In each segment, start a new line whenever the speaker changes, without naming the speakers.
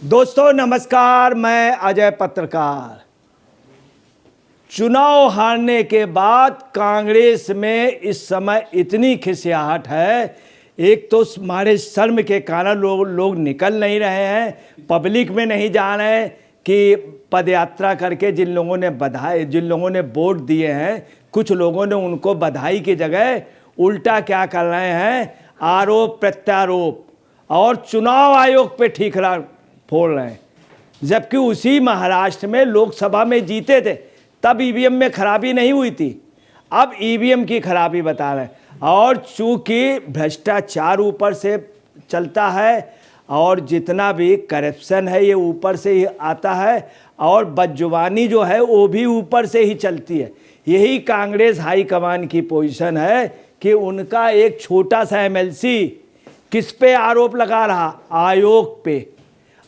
दोस्तों नमस्कार, मैं अजय पत्रकार। चुनाव हारने के बाद कांग्रेस में इस समय इतनी खिसियाहट है। एक तो हमारे शर्म के कारण लोग निकल नहीं रहे हैं, पब्लिक में नहीं जा रहे हैं कि पदयात्रा करके जिन लोगों ने वोट दिए हैं, कुछ लोगों ने उनको बधाई की जगह उल्टा क्या कर रहे हैं, आरोप प्रत्यारोप और चुनाव आयोग पे ठीकरा फोड़ रहे हैं। जबकि उसी महाराष्ट्र में लोकसभा में जीते थे, तब ईवीएम में खराबी नहीं हुई थी, अब ईवीएम की खराबी बता रहे हैं। और चूंकि भ्रष्टाचार ऊपर से चलता है और जितना भी करप्शन है ये ऊपर से ही आता है और बदजुबानी जो है वो भी ऊपर से ही चलती है। यही कांग्रेस हाईकमान की पोजीशन है कि उनका एक छोटा सा एमएलसी किस पे आरोप लगा रहा, आयोग पे।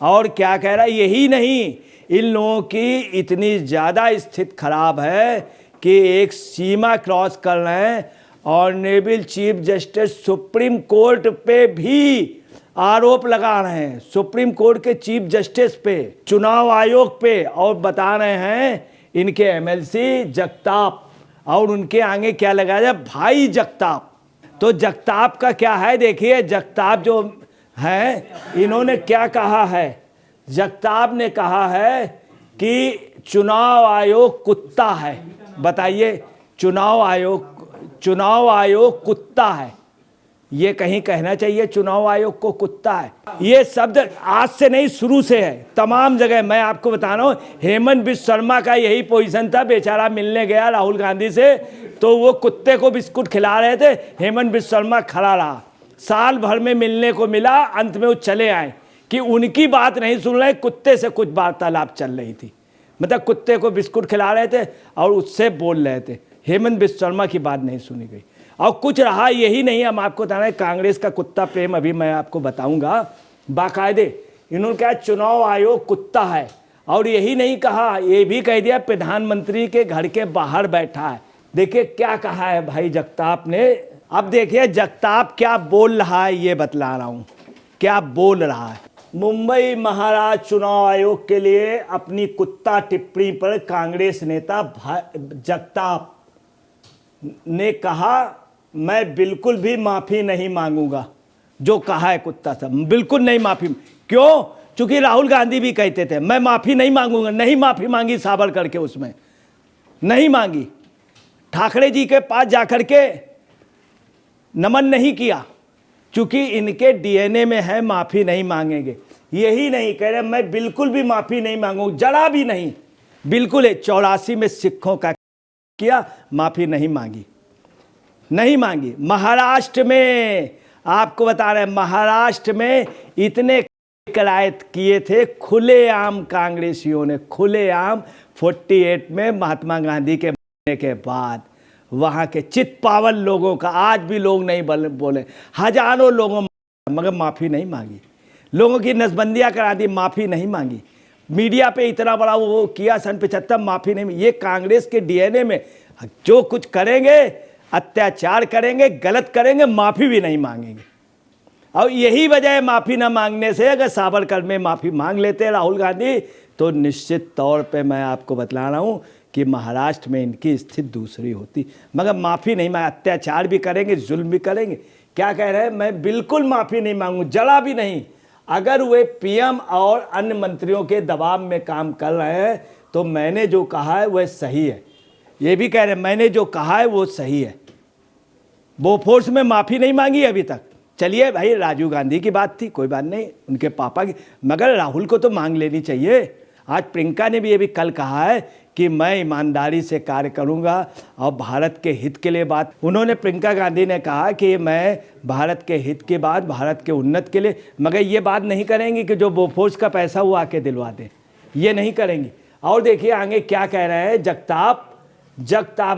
और क्या कह रहा है, यही नहीं, इन लोगों की इतनी ज़्यादा स्थिति खराब है कि एक सीमा क्रॉस कर रहे हैं। Honourable chief justice supreme court पे भी आरोप लगा रहे हैं, सुप्रीम कोर्ट के चीफ जस्टिस पे, चुनाव आयोग पे, और बता रहे हैं इनके एमएलसी जगताप, और उनके आगे क्या लगाया जाए, भाई जगताप। तो जगताप का क्या है, देखिए जगताप जो है, इन्होंने क्या कहा है, जगताप ने कहा है कि चुनाव आयोग कुत्ता है। बताइए, चुनाव आयोग कुत्ता है, ये कहीं कहना चाहिए चुनाव आयोग को कुत्ता है? ये शब्द आज से नहीं, शुरू से है, तमाम जगह। मैं आपको बता रहा हूँ, हेमंत बिस्व शर्मा का यही पोजीशन था। बेचारा मिलने गया राहुल गांधी से, तो वो कुत्ते को बिस्कुट खिला रहे थे, हेमंत बिस्व शर्मा खड़ा रहा, साल भर में मिलने को मिला, अंत में वो चले आए कि उनकी बात नहीं सुन रहे, कुत्ते से कुछ वार्तालाप चल रही थी, मतलब कुत्ते को बिस्कुट खिला रहे थे और उससे बोल रहे थे, हेमंत बिस्व शर्मा की बात नहीं सुनी गई। और कुछ रहा यही नहीं, हम आपको बता रहे हैं कांग्रेस का कुत्ता प्रेम अभी मैं आपको बताऊंगा बाकायदे। इन्होंने कहा चुनाव आयोग कुत्ता है, और यही नहीं कहा, ये भी कह दिया प्रधानमंत्री के घर के बाहर बैठा है। देखिए क्या कहा है भाई जगताप ने। अब देखिए जगताप क्या बोल रहा है, ये बतला रहा हूं क्या बोल रहा है। मुंबई महाराष्ट्र चुनाव आयोग के लिए अपनी कुत्ता टिप्पणी पर कांग्रेस नेता जगताप ने कहा, मैं बिल्कुल भी माफी नहीं मांगूंगा। जो कहा है कुत्ता था, बिल्कुल नहीं माफी। क्यों? क्योंकि राहुल गांधी भी कहते थे मैं माफी नहीं मांगूंगा, नहीं माफी मांगी सावरकर के, उसमें नहीं मांगी। ठाकरे जी के पास जाकर के नमन नहीं किया, क्योंकि इनके डीएनए में है माफी नहीं मांगेंगे। यही नहीं कह रहे मैं बिल्कुल भी माफी नहीं मांगूंगा, जरा भी नहीं, बिल्कुल है। 84 में सिखों का किया, माफी नहीं मांगी, नहीं मांगी। महाराष्ट्र में आपको बता रहे हैं, महाराष्ट्र में इतने करायत किए थे खुलेआम कांग्रेसियों ने, खुलेआम 48 में महात्मा गांधी के मरने के बाद वहां के चित पावन लोगों का, आज भी लोग नहीं बोले, हजारों लोगों, मगर माफी नहीं मांगी। लोगों की नसबंदियां करा दी, माफी नहीं मांगी। मीडिया पे इतना बड़ा वो किया सन 75, माफी नहीं। ये कांग्रेस के डीएनए में, जो कुछ करेंगे अत्याचार करेंगे, गलत करेंगे, माफी भी नहीं मांगेंगे। और यही वजह है माफी ना मांगने से, अगर सावरकर में माफी मांग लेते राहुल गांधी, तो निश्चित तौर पे मैं आपको बतला रहा हूं कि महाराष्ट्र में इनकी स्थिति दूसरी होती। मगर माफी नहीं मांग, अत्याचार भी करेंगे, जुल्म भी करेंगे। क्या कह रहे हैं, मैं बिल्कुल माफी नहीं मांगू, जरा भी नहीं। अगर वे पीएम और अन्य मंत्रियों के दबाव में काम कर रहे हैं तो मैंने जो कहा है वह सही है। ये भी कह रहे हैं मैंने जो कहा है वो सही है। बोफोर्स में माफी नहीं मांगी अभी तक। चलिए भाई, राजीव गांधी की बात थी, कोई बात नहीं, उनके पापा की, मगर राहुल को तो मांग लेनी चाहिए। आज प्रियंका ने भी ये भी कल कहा है कि मैं ईमानदारी से कार्य करूंगा और भारत के हित के लिए बात। उन्होंने, प्रियंका गांधी ने कहा कि मैं भारत के हित के बाद भारत के उन्नत के लिए, मगर ये बात नहीं करेंगी कि जो बोफोर्स का पैसा वो आके दिलवा दे, ये नहीं करेंगी। और देखिए आगे क्या कह रहे हैं जगताप,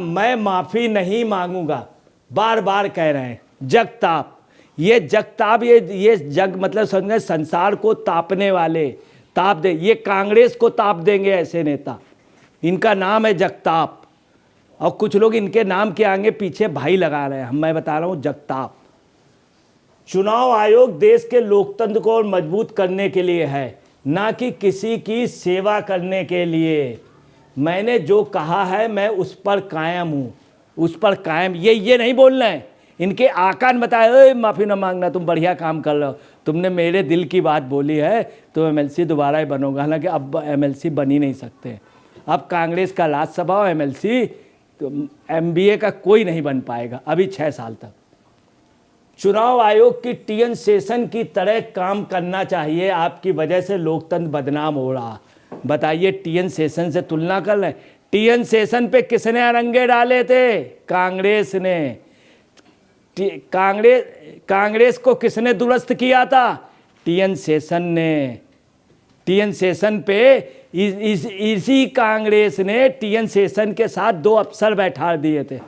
मैं माफी नहीं मांगूंगा, बार बार कह रहे हैं जगताप। ये जगताप, ये जग मतलब समझे संसार को तापने वाले, ताप दे, ये कांग्रेस को ताप देंगे ऐसे नेता। इनका नाम है जगताप, और कुछ लोग इनके नाम के आगे पीछे भाई लगा रहे हैं। मैं बता रहा हूं जगताप। चुनाव आयोग देश के लोकतंत्र को और मजबूत करने के लिए है, ना कि किसी की सेवा करने के लिए। मैंने जो कहा है मैं उस पर कायम हूँ, उस पर कायम। ये नहीं बोलना है। इनके आका ने बताया माफ़ी ना मांगना, तुम बढ़िया काम कर रहे हो, तुमने मेरे दिल की बात बोली है, तो एमएलसी दोबारा ही बनोगे। हालांकि अब एमएलसी बन ही नहीं सकते। अब कांग्रेस का राज्यसभा और एमएलसी तो एमबीए का कोई नहीं बन पाएगा अभी 6 साल तक। चुनाव आयोग की टीएन सेशन की तरह काम करना चाहिए। आपकी वजह से लोकतंत्र बदनाम हो रहा। बताइए, टीएन सेशन से तुलना कर रहे हैं। टीएन सेशन पे किसने अरंगे डाले थे? कांग्रेस ने। कांग्रेस को किसने दुरुस्त किया था? टीएन सेशन ने। टीएन सेशन पे इसी कांग्रेस ने टीएन सेशन के साथ 2 अफसर बैठा दिए थे।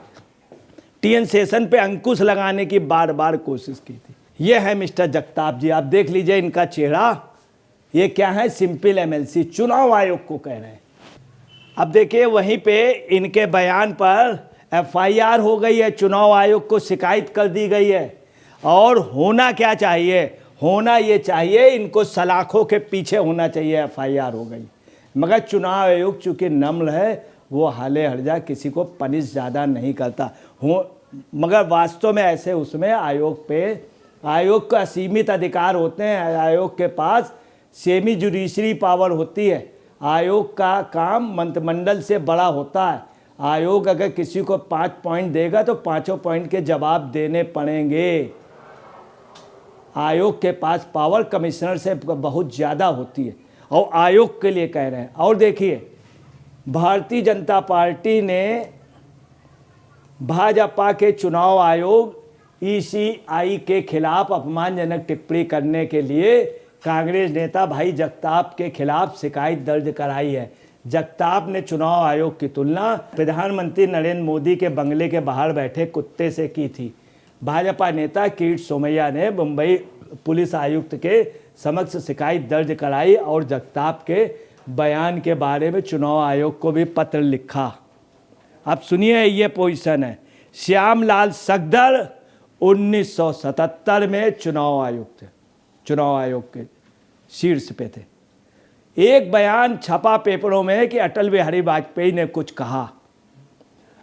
टीएन सेशन पे अंकुश लगाने की बार बार कोशिश की थी। ये है मिस्टर जगताप जी, आप देख लीजिए इनका चेहरा। ये क्या है? सिंपल एमएलसी चुनाव आयोग को कह रहे हैं। अब देखिए वहीं पे इनके बयान पर एफआईआर हो गई है, चुनाव आयोग को शिकायत कर दी गई है। और होना क्या चाहिए? होना ये चाहिए इनको सलाखों के पीछे होना चाहिए। एफआईआर हो गई, मगर चुनाव आयोग चूँकि नम्र है, वो हाले हर्जा किसी को पनिश ज़्यादा नहीं करता हो। मगर वास्तव में ऐसे उसमें आयोग का असीमित अधिकार होते हैं। आयोग के पास सेमी जुडिशरी पावर होती है। आयोग का काम मंत्रिमंडल से बड़ा होता है। आयोग अगर किसी को 5 पॉइंट देगा तो 5 पॉइंट के जवाब देने पड़ेंगे। आयोग के पास पावर कमिश्नर से बहुत ज़्यादा होती है, और आयोग के लिए कह रहे हैं। और देखिए, भारतीय जनता पार्टी ने भाजपा के चुनाव आयोग ईसीआई के खिलाफ अपमानजनक टिप्पणी करने के लिए कांग्रेस नेता भाई जगताप के खिलाफ शिकायत दर्ज कराई है। जगताप ने चुनाव आयोग की तुलना प्रधानमंत्री नरेंद्र मोदी के बंगले के बाहर बैठे कुत्ते से की थी। भाजपा नेता किरीट सोमैया ने मुंबई पुलिस आयुक्त के समक्ष शिकायत दर्ज कराई और जगताप के बयान के बारे में चुनाव आयोग को भी पत्र लिखा। अब सुनिए, ये पोजीशन है। श्यामलाल सगदर 1977 में चुनाव आयोग के शीर्ष पे थे। एक बयान छपा पेपरों में कि अटल बिहारी वाजपेयी ने कुछ कहा।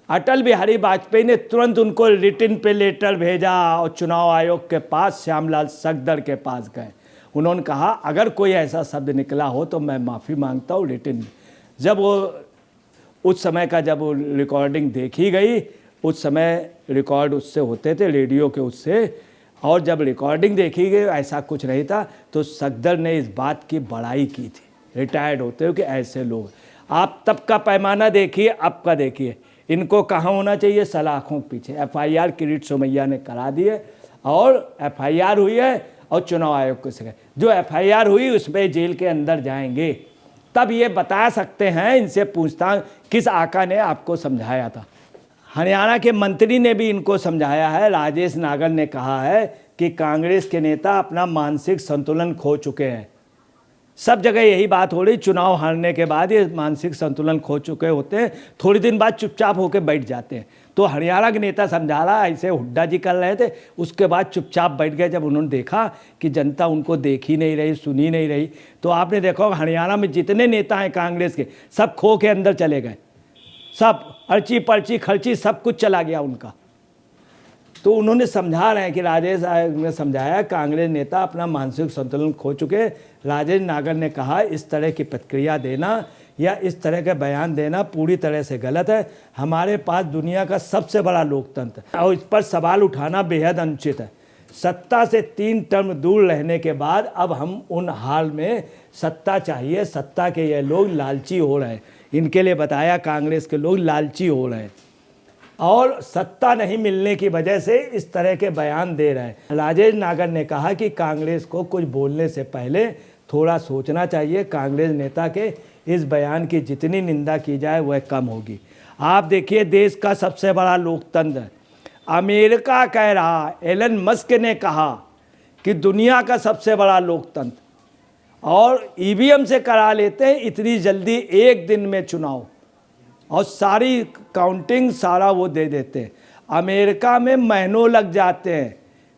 अटल बिहारी वाजपेयी ने तुरंत उनको रिटन पे लेटर भेजा और चुनाव आयोग के पास श्यामलाल सगदर के पास गए। उन्होंने कहा अगर कोई ऐसा शब्द निकला हो तो मैं माफ़ी मांगता हूँ रिटन। जब वो उस समय का जब वो रिकॉर्डिंग देखी गई, उस समय रिकॉर्ड उससे होते थे रेडियो के उससे, और जब रिकॉर्डिंग देखी गई ऐसा कुछ नहीं था, तो सगदर ने इस बात की बड़ाई की थी रिटायर्ड होते हो कि ऐसे लोग। आप तब का पैमाना देखिए, अब का देखिए। इनको कहाँ होना चाहिए? सलाखों के पीछे। एफआईआर किरीट सोमैया ने करा दी है, और एफआईआर हुई है, और चुनाव आयोग को से जो एफआईआर हुई उस पर जेल के अंदर जाएंगे। तब ये बता सकते हैं, इनसे पूछता किस आका ने आपको समझाया था। हरियाणा के मंत्री ने भी इनको समझाया है। राजेश नागर ने कहा है कि कांग्रेस के नेता अपना मानसिक संतुलन खो चुके हैं। सब जगह यही बात हो रही, चुनाव हारने के बाद ये मानसिक संतुलन खो चुके होते हैं, थोड़ी दिन बाद चुपचाप होकर बैठ जाते हैं। तो हरियाणा के नेता समझा रहा, ऐसे हुड्डा जी कर रहे थे, उसके बाद चुपचाप बैठ गए। जब उन्होंने देखा कि जनता उनको देख ही नहीं रही, सुनी नहीं रही, तो आपने देखा हरियाणा में जितने नेता हैं कांग्रेस के, सब खो के अंदर चले गए। सब अर्ची पर्ची खर्ची सब कुछ चला गया उनका। तो उन्होंने समझा रहे हैं कि राजेश ने समझाया कांग्रेस नेता अपना मानसिक संतुलन खो चुके। राजेश नागर ने कहा इस तरह की प्रतिक्रिया देना या इस तरह के बयान देना पूरी तरह से गलत है। हमारे पास दुनिया का सबसे बड़ा लोकतंत्र है और इस पर सवाल उठाना बेहद अनुचित है। सत्ता से 3 टर्म दूर रहने के बाद अब हम उन हाल में सत्ता चाहिए। सत्ता के ये लोग लालची हो रहे हैं। इनके लिए बताया कांग्रेस के लोग लालची हो रहे हैं और सत्ता नहीं मिलने की वजह से इस तरह के बयान दे रहे हैं। राजेश नागर ने कहा कि कांग्रेस को कुछ बोलने से पहले थोड़ा सोचना चाहिए। कांग्रेस नेता के इस बयान की जितनी निंदा की जाए वह कम होगी। आप देखिए, देश का सबसे बड़ा लोकतंत्र अमेरिका कह रहा, एलन मस्क ने कहा कि दुनिया का सबसे बड़ा लोकतंत्र, और ईवीएम से करा लेते हैं इतनी जल्दी एक दिन में चुनाव और सारी काउंटिंग सारा वो दे देते हैं। अमेरिका में महीनों लग जाते हैं।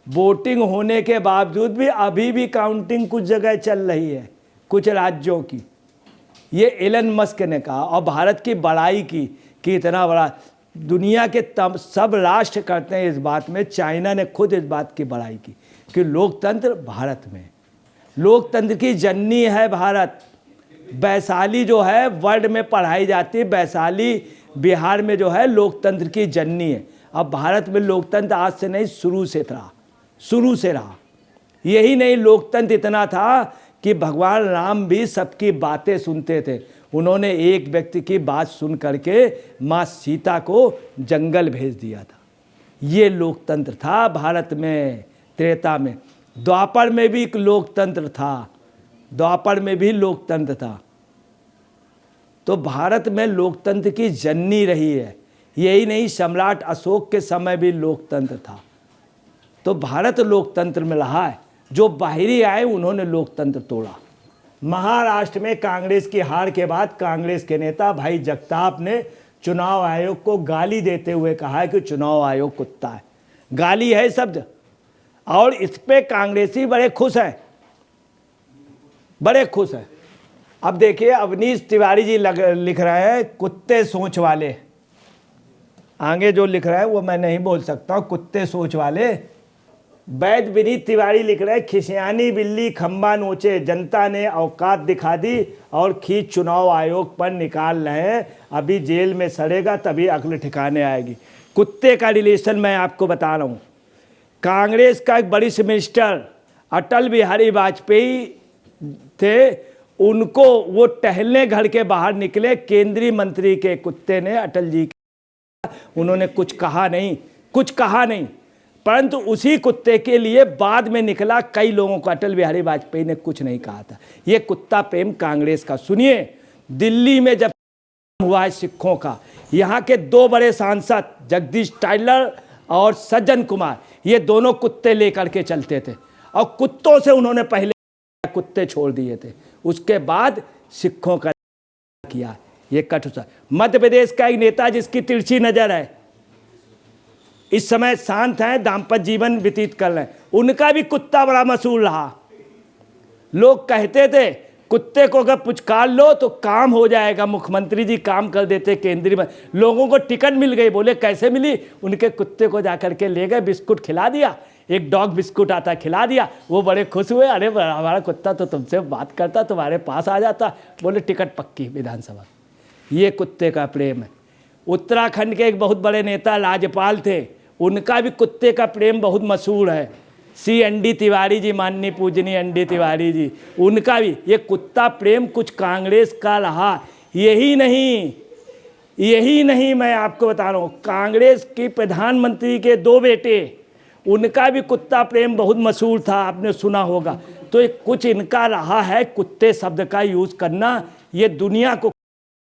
वोटिंग होने के बावजूद भी अभी भी काउंटिंग कुछ जगह चल रही है। कुछ राज्यों की। ये एलन मस्क ने कहा, और भारत की बड़ाई की कि इतना बड़ा दुनिया के सब राष्ट्र करते हैं इस बात में। चाइना ने खुद इस बात की बड़ाई की कि लोकतंत्र भारत में, लोकतंत्र की जननी है भारत। वैशाली जो है वर्ल्ड में पढ़ाई जाती है, वैशाली बिहार में जो है लोकतंत्र की जननी है। अब भारत में लोकतंत्र आज से नहीं, शुरू से था, शुरू से रहा। यही नहीं, लोकतंत्र इतना था कि भगवान राम भी सबकी बातें सुनते थे। उन्होंने एक व्यक्ति की बात सुन करके माँ सीता को जंगल भेज दिया था। ये लोकतंत्र था भारत में। त्रेता में, द्वापर में भी एक लोकतंत्र था, द्वापर में भी लोकतंत्र था। तो भारत में लोकतंत्र की जननी रही है। यही नहीं, सम्राट अशोक के समय भी लोकतंत्र था। तो भारत लोकतंत्र में रहा है। जो बाहरी आए उन्होंने लोकतंत्र तोड़ा। महाराष्ट्र में कांग्रेस की हार के बाद कांग्रेस के नेता भाई जगताप ने चुनाव आयोग को गाली देते हुए कहा है कि चुनाव आयोग कुत्ता है। गाली है शब्द, और इस पे कांग्रेसी बड़े खुश हैं, बड़े खुश हैं। अब देखिए, अवनीश तिवारी जी लिख रहे हैं कुत्ते सोच वाले। आगे जो लिख रहे हैं वो मैं नहीं बोल सकता हूँ, कुत्ते सोच वाले। वैद विनीत तिवारी लिख रहे हैं खिसियानी बिल्ली खंबा नोचे, जनता ने औकात दिखा दी और खींच चुनाव आयोग पर निकाल रहे हैं। अभी जेल में सड़ेगा तभी अक्ल ठिकाने आएगी। कुत्ते का रिलेशन मैं आपको बता रहा हूँ। कांग्रेस का एक वरिष्ठ मिनिस्टर अटल बिहारी वाजपेयी थे, उनको वो टहलने घर के बाहर निकले, केंद्रीय मंत्री के कुत्ते ने अटल जी के, उन्होंने कुछ कहा नहीं, कुछ कहा नहीं, परंतु उसी कुत्ते के लिए बाद में निकला कई लोगों को। अटल बिहारी वाजपेयी ने कुछ नहीं कहा था। ये कुत्ता प्रेम कांग्रेस का। सुनिए, दिल्ली में जब हुआ है सिखों का, यहाँ के दो बड़े सांसद जगदीश टाइलर और सज्जन कुमार, ये दोनों कुत्ते लेकर के चलते थे और कुत्तों से उन्होंने पहले कुत्ते छोड़ दिए थे, उसके बाद सिखों का किया। ये कटुता। मध्य प्रदेश का एक नेता जिसकी तिरछी नजर है, इस समय शांत हैं, दाम्पत्य जीवन व्यतीत कर रहे हैं, उनका भी कुत्ता बड़ा मशहूर रहा। लोग कहते थे कुत्ते को अगर पुचकार लो तो काम हो जाएगा, मुख्यमंत्री जी काम कर देते केंद्रीय में। लोगों को टिकट मिल गई, बोले कैसे मिली? उनके कुत्ते को जाकर के ले गए, बिस्कुट खिला दिया, एक डॉग बिस्कुट आता खिला दिया, वो बड़े खुश हुए। अरे हमारा कुत्ता तो तुमसे बात करता, तुम्हारे पास आ जाता। बोले टिकट पक्की विधानसभा। ये कुत्ते का प्रेम है। उत्तराखंड के एक बहुत बड़े नेता राज्यपाल थे, उनका भी कुत्ते का प्रेम बहुत मशहूर है। एन डी तिवारी जी, माननीय पूजनीय एन डी तिवारी जी, उनका भी ये कुत्ता प्रेम कुछ कांग्रेस का रहा। यही नहीं मैं आपको बता रहा हूँ, कांग्रेस की प्रधानमंत्री के दो बेटे, उनका भी कुत्ता प्रेम बहुत मशहूर था, आपने सुना होगा। तो कुछ इनका रहा है कुत्ते शब्द का यूज़ करना। ये दुनिया को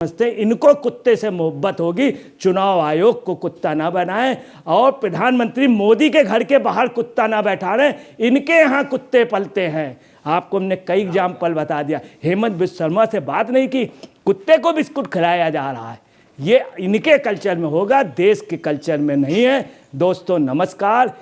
समझते, इनको कुत्ते से मोहब्बत होगी। चुनाव आयोग को कुत्ता ना बनाएं और प्रधानमंत्री मोदी के घर के बाहर कुत्ता ना बैठा रहे, इनके यहाँ कुत्ते पलते हैं। आपको हमने कई एग्जाम्पल बता दिया। हेमंत बिश्व शर्मा से बात नहीं की, कुत्ते को बिस्कुट खिलाया जा रहा है। ये इनके कल्चर में होगा, देश के कल्चर में नहीं है। दोस्तों नमस्कार,